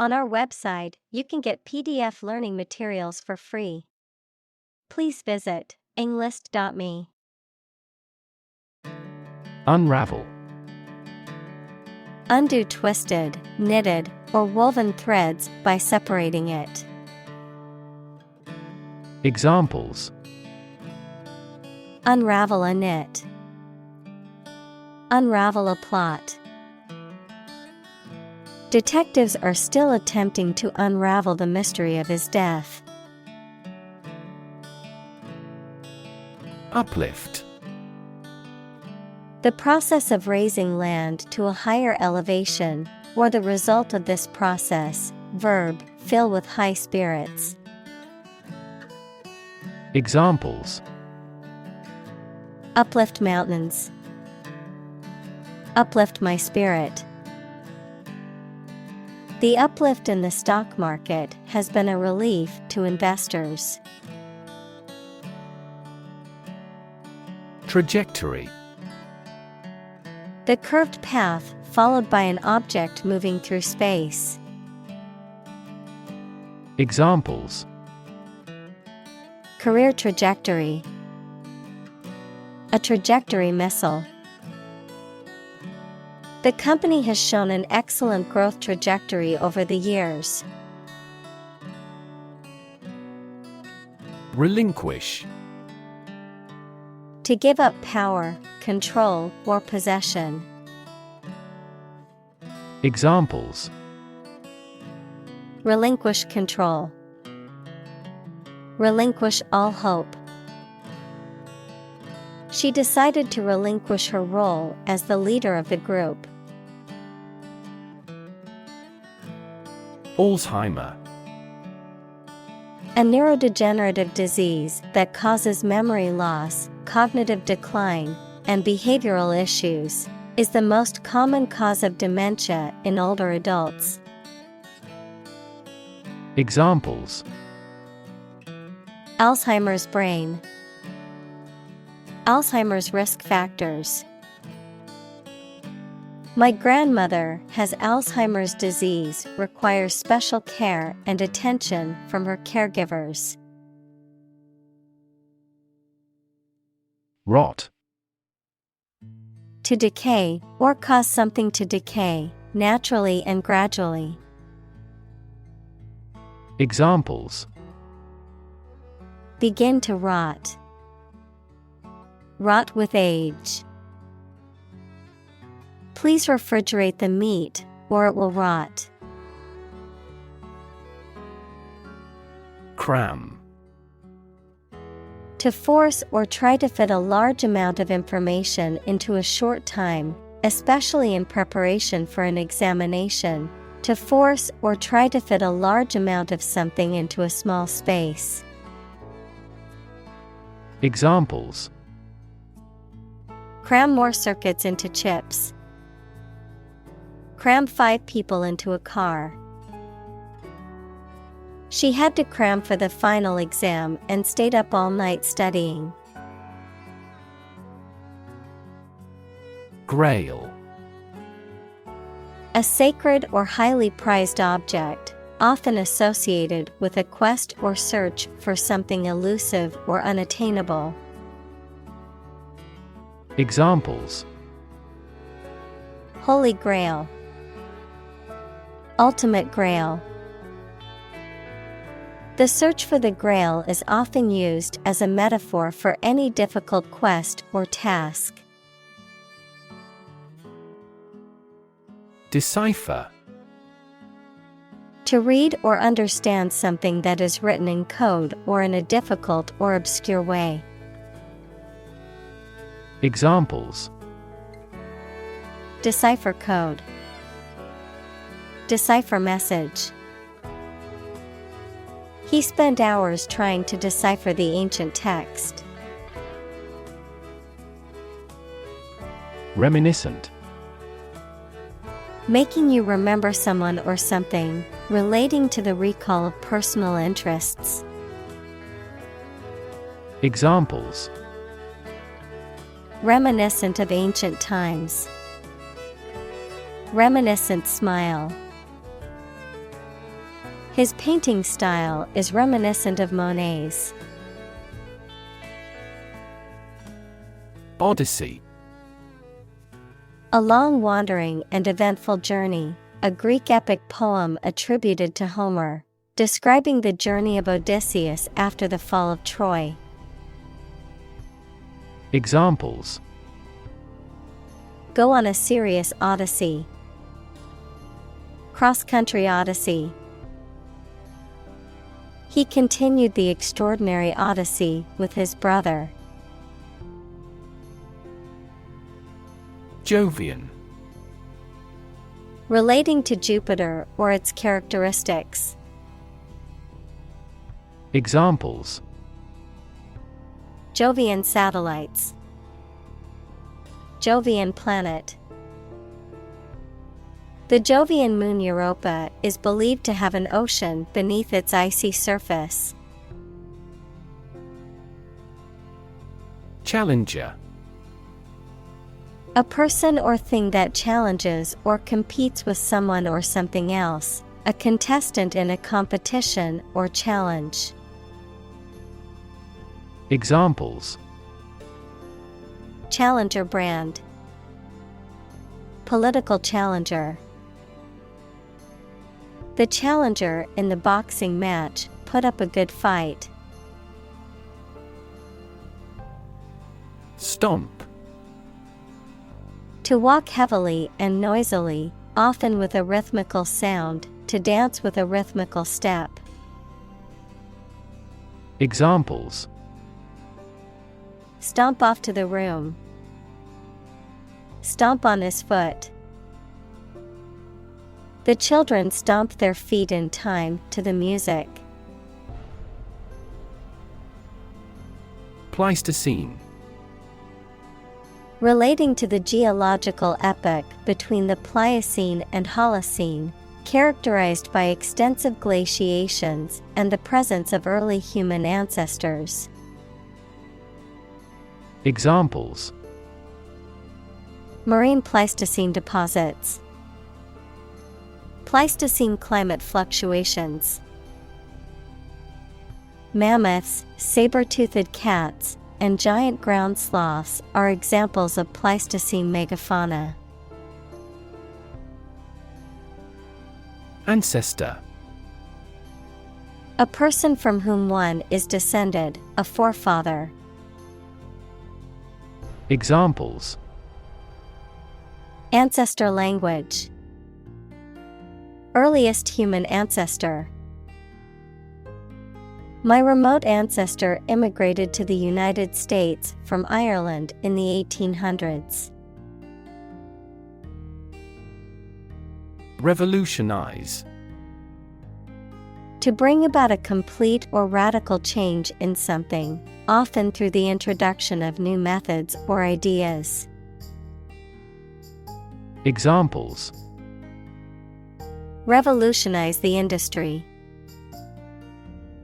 On our website, you can get PDF learning materials for free. Please visit englist.me. Unravel. Undo twisted, knitted, or woven threads by separating it. Examples: Unravel a knit. Unravel a plot. Detectives are still attempting to unravel the mystery of his death. Uplift. The process of raising land to a higher elevation, or the result of this process. Verb, fill with high spirits. Examples: Uplift mountains. Uplift my spirit. The uplift in the stock market has been a relief to investors. Trajectory. The curved path followed by an object moving through space. Examples: Career trajectory. A trajectory missile. The company has shown an excellent growth trajectory over the years. Relinquish. To give up power, control, or possession. Examples: Relinquish control. Relinquish all hope. She decided to relinquish her role as the leader of the group. Alzheimer. A neurodegenerative disease that causes memory loss, cognitive decline, and behavioral issues, is the most common cause of dementia in older adults. Examples: Alzheimer's brain. Alzheimer's risk factors. My grandmother has Alzheimer's disease, requires special care and attention from her caregivers. Rot. To decay, or cause something to decay, naturally and gradually. Examples: Begin to rot. Rot with age. Please refrigerate the meat, or it will rot. Cram. To force or try to fit a large amount of information into a short time, especially in preparation for an examination. To force or try to fit a large amount of something into a small space. Examples: Cram more circuits into chips. Cram 5 people into a car. She had to cram for the final exam and stayed up all night studying. Grail. A sacred or highly prized object, often associated with a quest or search for something elusive or unattainable. Examples: Holy Grail. Ultimate Grail. The search for the Grail is often used as a metaphor for any difficult quest or task. Decipher. To read or understand something that is written in code or in a difficult or obscure way. Examples: Decipher code. Decipher message. He spent hours trying to decipher the ancient text. Reminiscent. Making you remember someone or something, relating to the recall of personal interests. Examples: Reminiscent of ancient times. Reminiscent smile. His painting style is reminiscent of Monet's. Odyssey. A long wandering and eventful journey, a Greek epic poem attributed to Homer, describing the journey of Odysseus after the fall of Troy. Examples: Go on a serious odyssey. Cross-country odyssey. He continued the extraordinary odyssey with his brother. Jovian. Relating to Jupiter or its characteristics. Examples: Jovian satellites. Jovian planet. The Jovian moon Europa is believed to have an ocean beneath its icy surface. Challenger. A person or thing that challenges or competes with someone or something else, a contestant in a competition or challenge. Examples: Challenger brand. Political challenger. The challenger in the boxing match put up a good fight. Stomp. To walk heavily and noisily, often with a rhythmical sound, to dance with a rhythmical step. Examples: Stomp off to the room. Stomp on his foot. The children stomped their feet in time to the music. Pleistocene. Relating to the geological epoch between the Pliocene and Holocene, characterized by extensive glaciations and the presence of early human ancestors. Examples: Marine Pleistocene deposits. Pleistocene climate fluctuations. Mammoths, saber-toothed cats, and giant ground sloths are examples of Pleistocene megafauna. Ancestor. A person from whom one is descended, a forefather. Examples: Ancestor language. Earliest human ancestor. My remote ancestor immigrated to the United States from Ireland in the 1800s. Revolutionize. To bring about a complete or radical change in something, often through the introduction of new methods or ideas. Examples: Revolutionize the industry.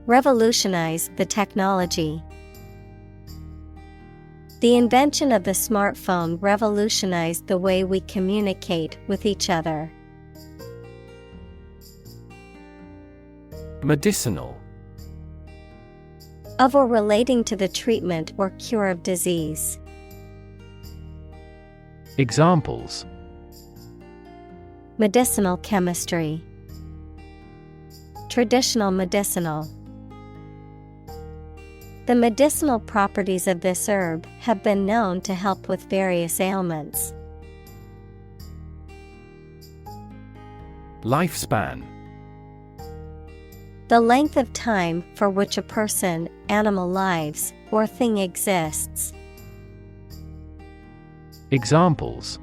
Revolutionize the technology. The invention of the smartphone revolutionized the way we communicate with each other. Medicinal. Of or relating to the treatment or cure of disease. Examples: Medicinal chemistry. Traditional medicinal. The medicinal properties of this herb have been known to help with various ailments. Lifespan. The length of time for which a person, animal lives, or thing exists. Examples: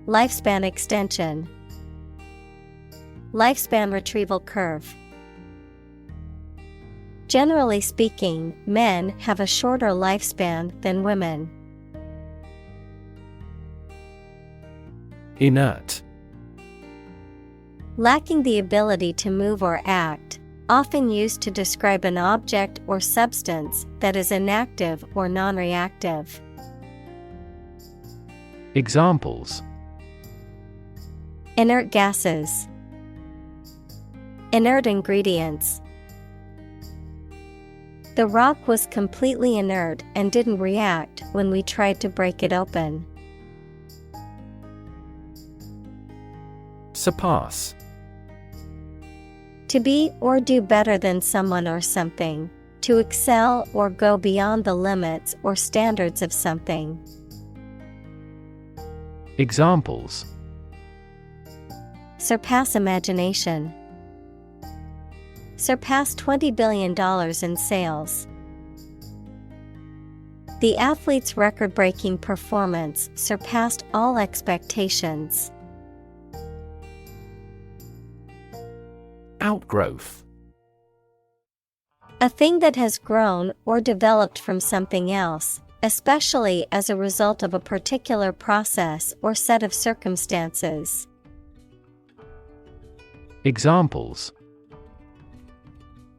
Lifespan extension. Lifespan retrieval curve. Generally speaking, men have a shorter lifespan than women. Inert. Lacking the ability to move or act, often used to describe an object or substance that is inactive or non-reactive. Examples: Inert gases. Inert ingredients. The rock was completely inert and didn't react when we tried to break it open. Surpass. To be or do better than someone or something. To excel or go beyond the limits or standards of something. Examples. Surpass imagination. Surpass $20 billion in sales. The athlete's record-breaking performance surpassed all expectations. Outgrowth. A thing that has grown or developed from something else, especially as a result of a particular process or set of circumstances. Examples.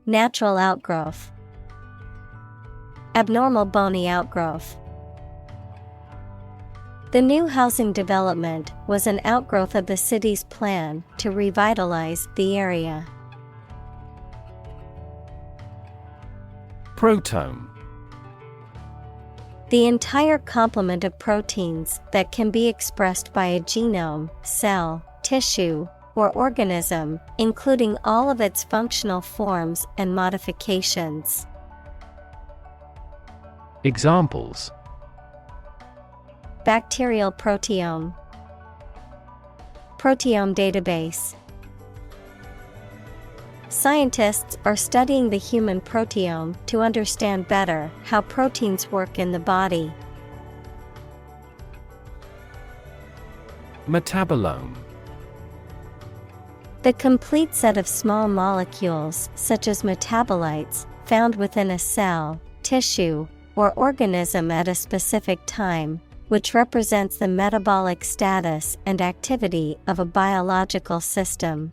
Natural outgrowth. Abnormal bony outgrowth. The new housing development was an outgrowth of the city's plan to revitalize the area. Proteome. The entire complement of proteins that can be expressed by a genome, cell, tissue, or organism, including all of its functional forms and modifications. Examples. Bacterial proteome. Proteome database. Scientists are studying the human proteome to understand better how proteins work in the body. Metabolome. The complete set of small molecules, such as metabolites, found within a cell, tissue, or organism at a specific time, which represents the metabolic status and activity of a biological system.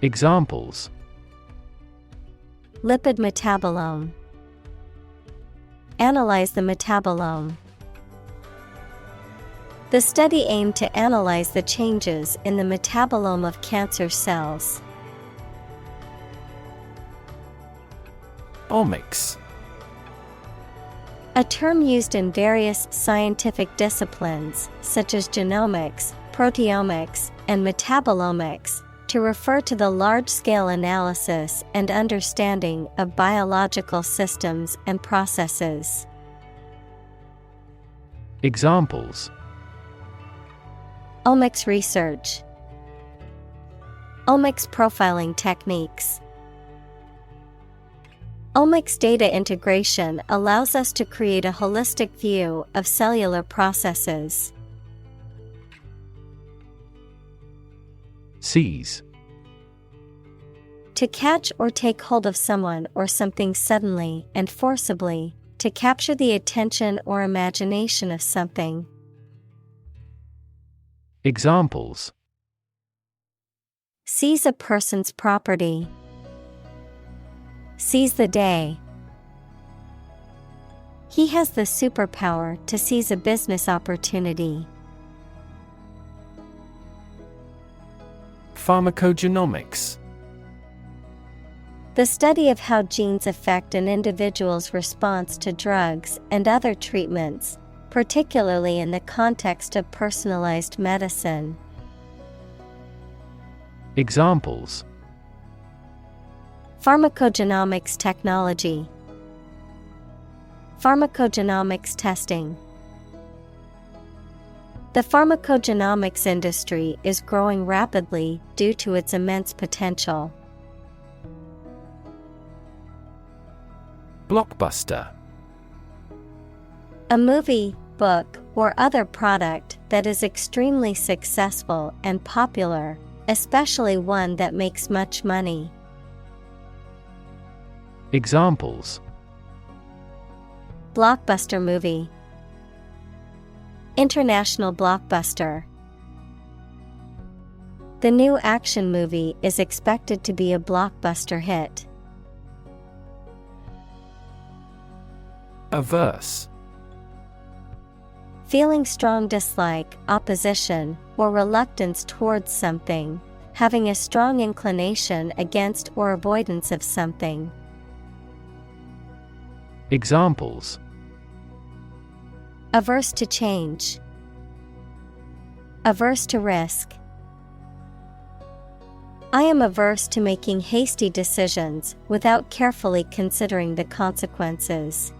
Examples. Lipid metabolome. Analyze the metabolome. The study aimed to analyze the changes in the metabolome of cancer cells. Omics. A term used in various scientific disciplines, such as genomics, proteomics, and metabolomics, to refer to the large-scale analysis and understanding of biological systems and processes. Examples. Omics research. Omics profiling techniques. Omics data integration allows us to create a holistic view of cellular processes. Seize. To catch or take hold of someone or something suddenly and forcibly, to capture the attention or imagination of something. Examples. Seize a person's property. Seize the day. He has the superpower to seize a business opportunity. Pharmacogenomics. The study of how genes affect an individual's response to drugs and other treatments, particularly in the context of personalized medicine. Examples. Pharmacogenomics technology. Pharmacogenomics testing. The pharmacogenomics industry is growing rapidly due to its immense potential. Blockbuster. A movie, book, or other product that is extremely successful and popular, especially one that makes much money. Examples. Blockbuster movie. International blockbuster. The new action movie is expected to be a blockbuster hit. Averse. Feeling strong dislike, opposition, or reluctance towards something, having a strong inclination against or avoidance of something. Examples: Averse to change. Averse to risk. I am averse to making hasty decisions without carefully considering the consequences.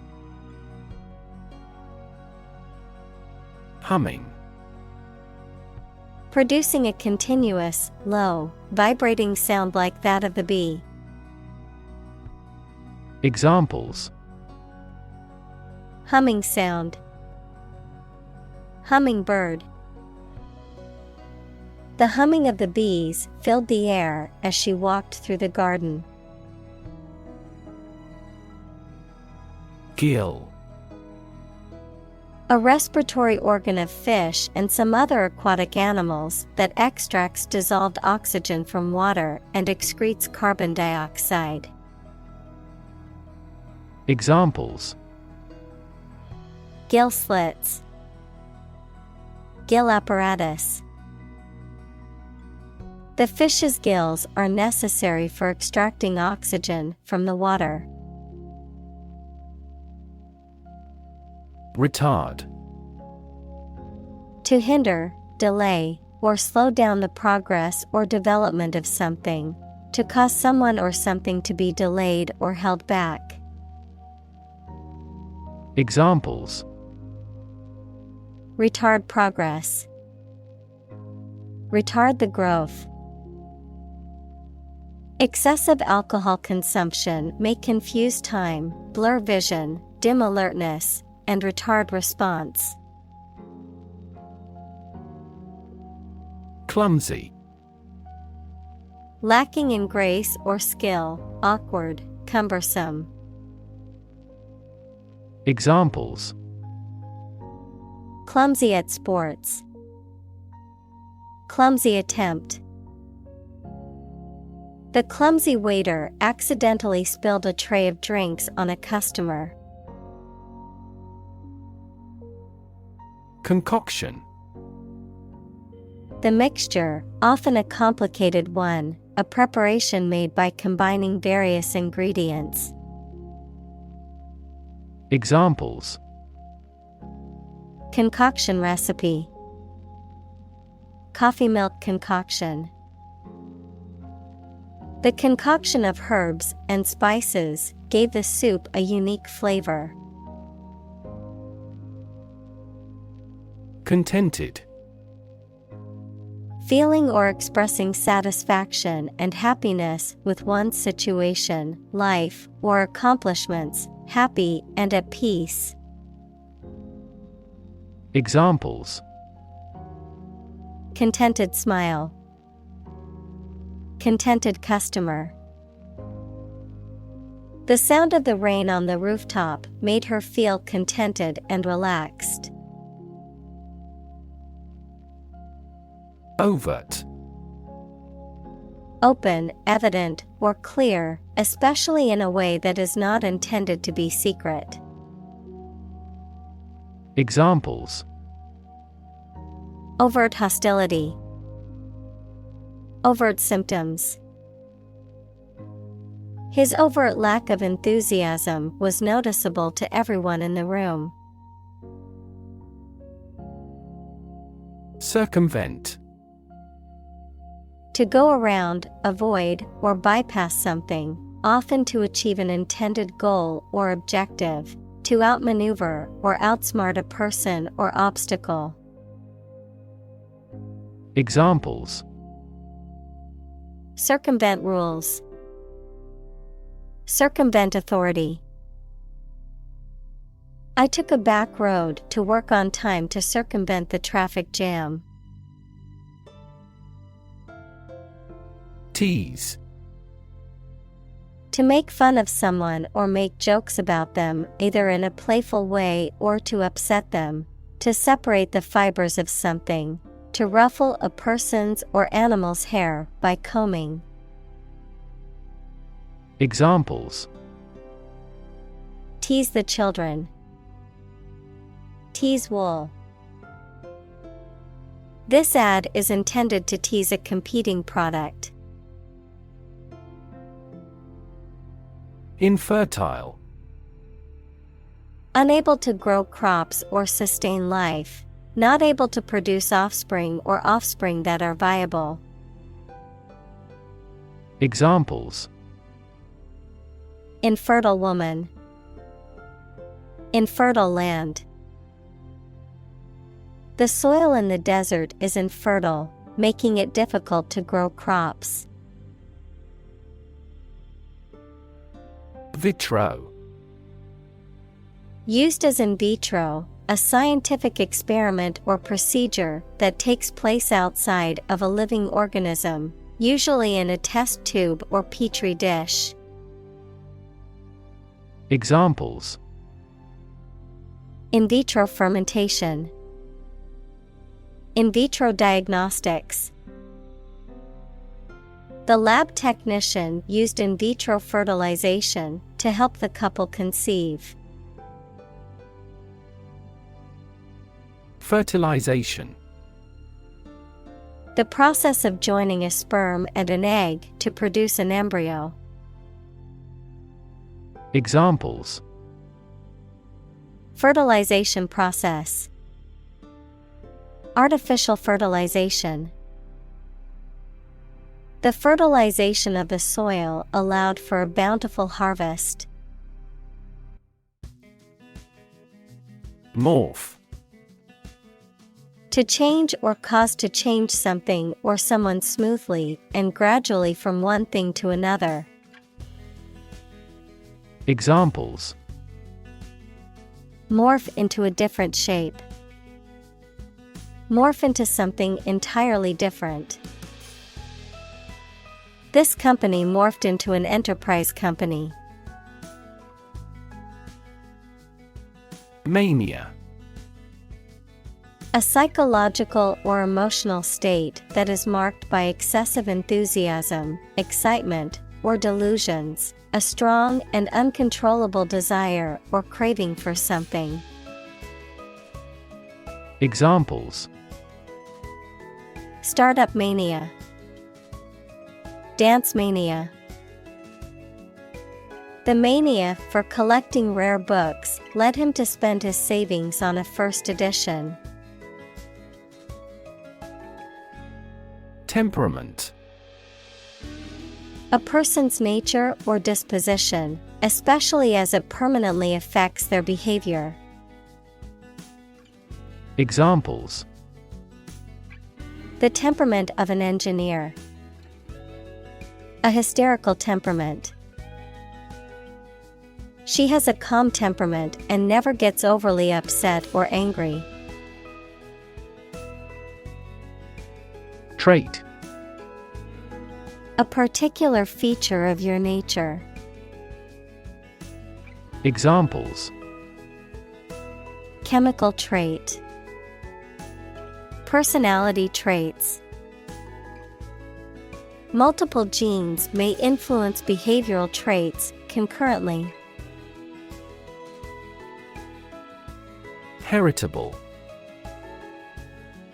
Humming. Producing a continuous, low, vibrating sound like that of the bee. Examples: Humming sound. Hummingbird. The humming of the bees filled the air as she walked through the garden. Gill. A respiratory organ of fish and some other aquatic animals that extracts dissolved oxygen from water and excretes carbon dioxide. Examples: Gill slits. Gill apparatus. The fish's gills are necessary for extracting oxygen from the water. Retard. To hinder, delay, or slow down the progress or development of something. To cause someone or something to be delayed or held back. Examples: Retard progress. Retard the growth. Excessive alcohol consumption may confuse time, blur vision, dim alertness, and retard response. Clumsy. Lacking in grace or skill, awkward, cumbersome. Examples: Clumsy at sports. Clumsy attempt. The clumsy waiter accidentally spilled a tray of drinks on a customer. Concoction. The mixture, often a complicated one, a preparation made by combining various ingredients. Examples: Concoction recipe. Coffee milk concoction. The concoction of herbs and spices gave the soup a unique flavor. Contented. Feeling or expressing satisfaction and happiness with one's situation, life, or accomplishments, happy and at peace. Examples: Contented smile. Contented customer. The sound of the rain on the rooftop made her feel contented and relaxed. Overt. Open, evident, or clear, especially in a way that is not intended to be secret. Examples: Overt hostility. Overt symptoms. His overt lack of enthusiasm was noticeable to everyone in the room. Circumvent. To go around, avoid, or bypass something, often to achieve an intended goal or objective, to outmaneuver or outsmart a person or obstacle. Examples: Circumvent rules. Circumvent authority. I took a back road to work on time to circumvent the traffic jam. Tease. To make fun of someone or make jokes about them, either in a playful way or to upset them. To separate the fibers of something. To ruffle a person's or animal's hair by combing. Examples: Tease the children. Tease wool. This ad is intended to tease a competing product. Infertile. Unable to grow crops or sustain life. Not able to produce offspring or offspring that are viable. Examples: Infertile woman. Infertile land. The soil in the desert is infertile, making it difficult to grow crops. Vitro. Used as in vitro, a scientific experiment or procedure that takes place outside of a living organism, usually in a test tube or petri dish. Examples: In vitro fermentation. In vitro diagnostics. The lab technician used in vitro fertilization to help the couple conceive. Fertilization. The process of joining a sperm and an egg to produce an embryo. Examples: Fertilization process. Artificial fertilization. The fertilization of the soil allowed for a bountiful harvest. Morph. To change or cause to change something or someone smoothly and gradually from one thing to another. Examples: Morph into a different shape. Morph into something entirely different. This company morphed into an enterprise company. Mania. A psychological or emotional state that is marked by excessive enthusiasm, excitement, or delusions, a strong and uncontrollable desire or craving for something. Examples: Startup mania. Dance mania. The mania for collecting rare books led him to spend his savings on a first edition. Temperament. A person's nature or disposition, especially as it permanently affects their behavior. Examples: The temperament of an engineer. A hysterical temperament. She has a calm temperament and never gets overly upset or angry. Trait. A particular feature of your nature. Examples: Chemical trait. Personality traits. Multiple genes may influence behavioral traits concurrently. Heritable.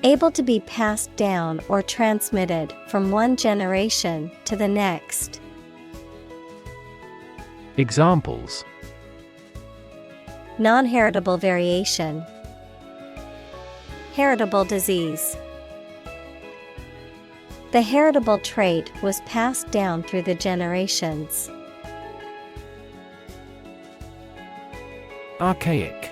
Able to be passed down or transmitted from one generation to the next. Examples: Non-heritable variation. Heritable disease. The heritable trait was passed down through the generations. Archaic.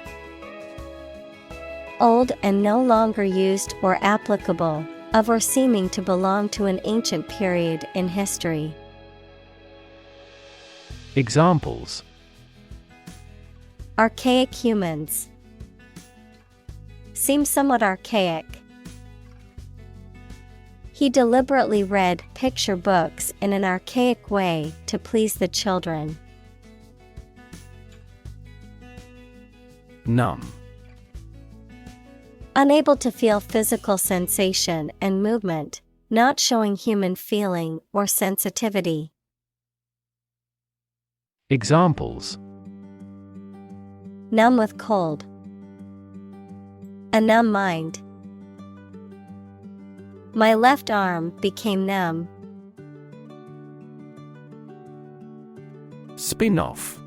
Old and no longer used or applicable, of or seeming to belong to an ancient period in history. Examples: Archaic humans. Seem somewhat archaic. He deliberately read picture books in an archaic way to please the children. Numb. Unable to feel physical sensation and movement, not showing human feeling or sensitivity. Examples: Numb with cold. A numb mind. My left arm became numb. Spin-off.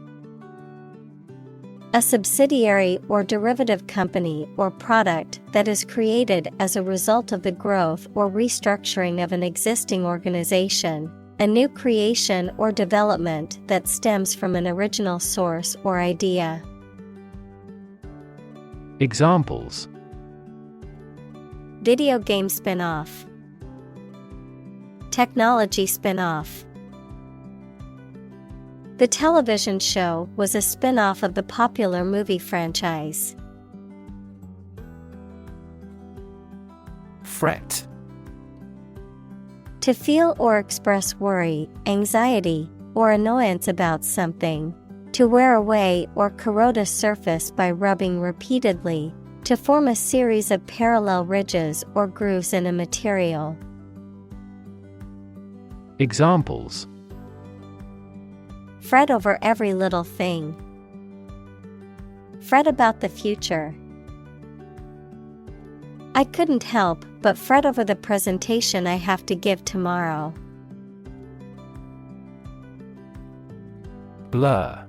A subsidiary or derivative company or product that is created as a result of the growth or restructuring of an existing organization, a new creation or development that stems from an original source or idea. Examples: Video game spin-off, technology spin-off. The television show was a spin-off of the popular movie franchise. Fret. To feel or express worry, anxiety, or annoyance about something. To wear away or corrode a surface by rubbing repeatedly. To form a series of parallel ridges or grooves in a material. Examples: Fret over every little thing. Fret about the future. I couldn't help but fret over the presentation I have to give tomorrow. Blur.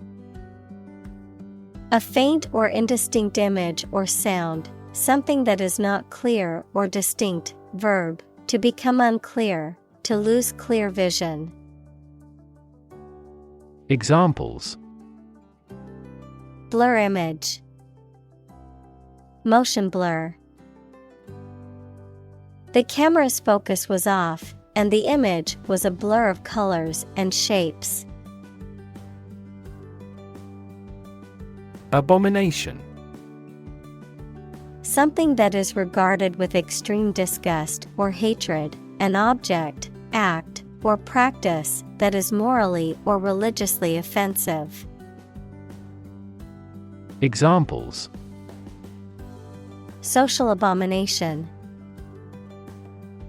A faint or indistinct image or sound, something that is not clear or distinct. Verb, to become unclear, to lose clear vision. Examples: Blur image. Motion blur. The camera's focus was off, and the image was a blur of colors and shapes. Abomination. Something that is regarded with extreme disgust or hatred, an object, act, or practice that is morally or religiously offensive. Examples: Social abomination.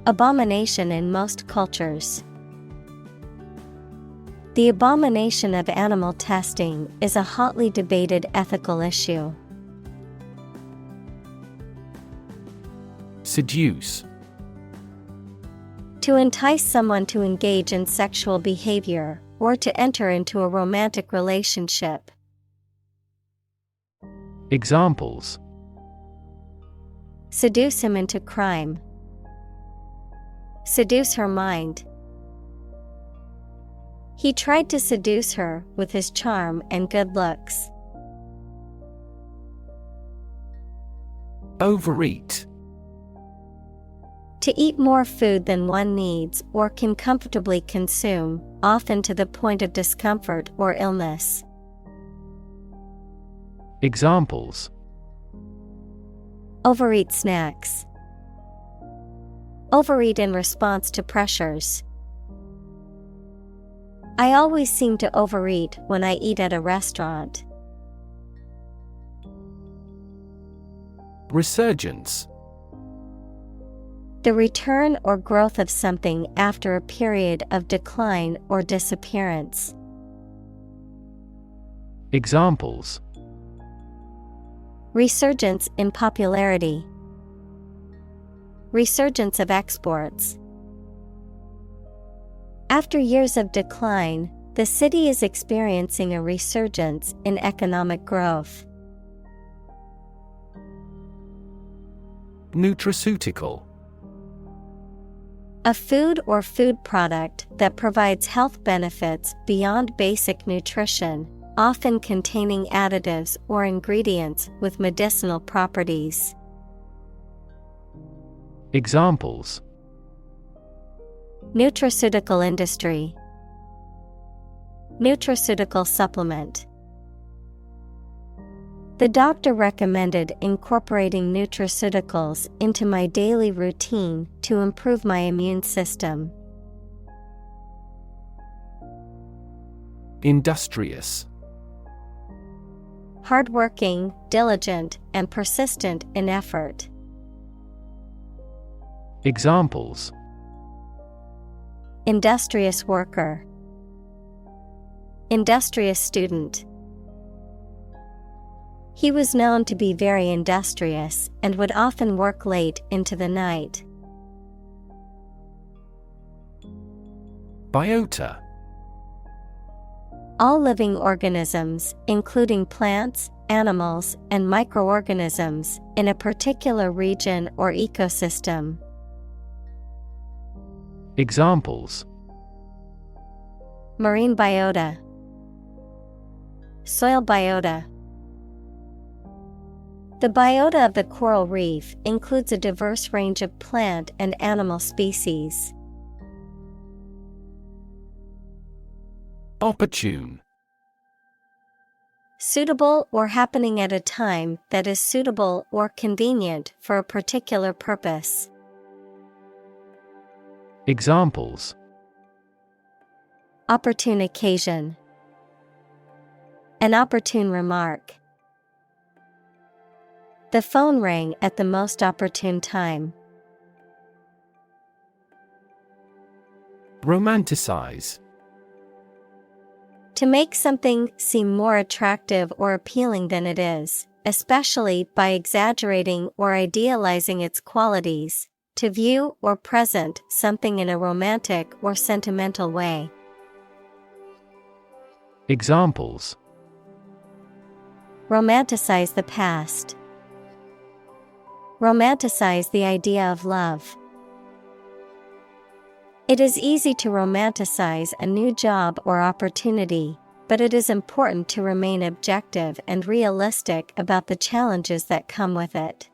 Abomination in most cultures. The abomination of animal testing is a hotly debated ethical issue. Seduce. To entice someone to engage in sexual behavior, or to enter into a romantic relationship. Examples: Seduce him into crime. Seduce her mind. He tried to seduce her with his charm and good looks. Overeat. To eat more food than one needs or can comfortably consume, often to the point of discomfort or illness. Examples: Overeat snacks. Overeat in response to pressures. I always seem to overeat when I eat at a restaurant. Resurgence. The return or growth of something after a period of decline or disappearance. Examples: Resurgence in popularity. Resurgence of exports. After years of decline, the city is experiencing a resurgence in economic growth. Nutraceutical. A food or food product that provides health benefits beyond basic nutrition, often containing additives or ingredients with medicinal properties. Examples: Nutraceutical industry. Nutraceutical supplement. The doctor recommended incorporating nutraceuticals into my daily routine to improve my immune system. Industrious. Hardworking, diligent, and persistent in effort. Examples: Industrious worker. Industrious student. He was known to be very industrious and would often work late into the night. Biota. All living organisms, including plants, animals, and microorganisms, in a particular region or ecosystem. Examples: Marine biota, soil biota. The biota of the coral reef includes a diverse range of plant and animal species. Opportune. Suitable or happening at a time that is suitable or convenient for a particular purpose. Examples: Opportune occasion. An opportune remark. The phone rang at the most opportune time. Romanticize. To make something seem more attractive or appealing than it is, especially by exaggerating or idealizing its qualities, to view or present something in a romantic or sentimental way. Examples: Romanticize the past. Romanticize the idea of love. It is easy to romanticize a new job or opportunity, but it is important to remain objective and realistic about the challenges that come with it.